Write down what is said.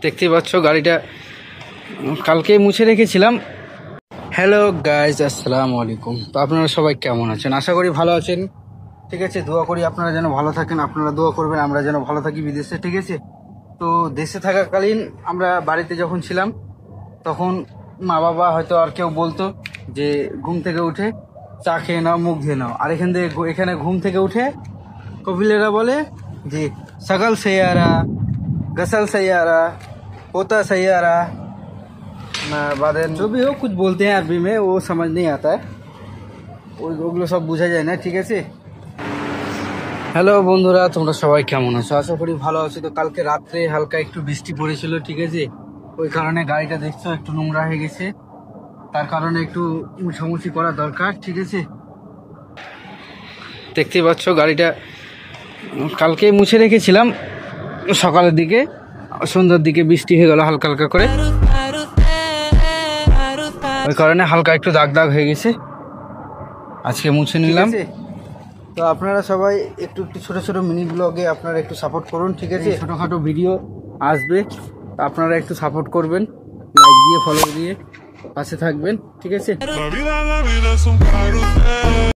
দেখতে পাচ্ছ গাড়িটা কালকে মুছে রেখেছিলাম। হ্যালো গাইজ, আসসালামু আলাইকুম। তো আপনারা সবাই কেমন আছেন? আশা করি ভালো আছেন। ঠিক আছে, দোয়া করি আপনারা যেন ভালো থাকেন। আপনারা দোয়া করবেন আমরা যেন ভালো থাকি বিদেশে। ঠিক আছে, তো দেশে থাকাকালীন আমরা বাড়িতে যখন ছিলাম তখন মা বাবা হয়তো আর কেউ বলতো যে ঘুম থেকে উঠে চা খেয়ে নাও, মুখ ধুয়ে নাও। আর এখানে ঘুম থেকে উঠে কপিলেরা বলে যে সকাল সৈয়ারা, गसल सैयारा, पोता सैयारा, बाद जो भी हो कुछ बोलते हैं अरबी में, वो समझ नहीं आता है, ওগুলো সব বোঝা যায় না। ঠিক আছে, হ্যালো বন্ধুরা, তোমরা সবাই কেমন আছো? আশা করি ভালো আছো। তো কালকে রাত্রে হালকা একটু বৃষ্টি পড়েছিল, ঠিক আছে, ওই কারণে গাড়িটা দেখছো একটু নোংরা হয়ে গেছে। তার কারণে একটু মুছামুছি করা দরকার। ঠিক আছে, দেখতে পাচ্ছ গাড়িটা কালকে মুছে রেখেছিলাম, সকালের দিকে সন্ধ্যার দিকে বৃষ্টি হয়ে গেল হালকা হালকা করে, ওই কারণে হালকা একটু দাগ দাগ হয়ে গেছে। আজকে মুছে নিলাম। তো আপনারা সবাই একটু একটু ছোটো ছোটো মিনি ব্লগে আপনারা একটু সাপোর্ট করুন। ঠিক আছে, ছোটোখাটো ভিডিও আসবে, আপনারা একটু সাপোর্ট করবেন, লাইক দিয়ে ফলো দিয়ে পাশে থাকবেন। ঠিক আছে।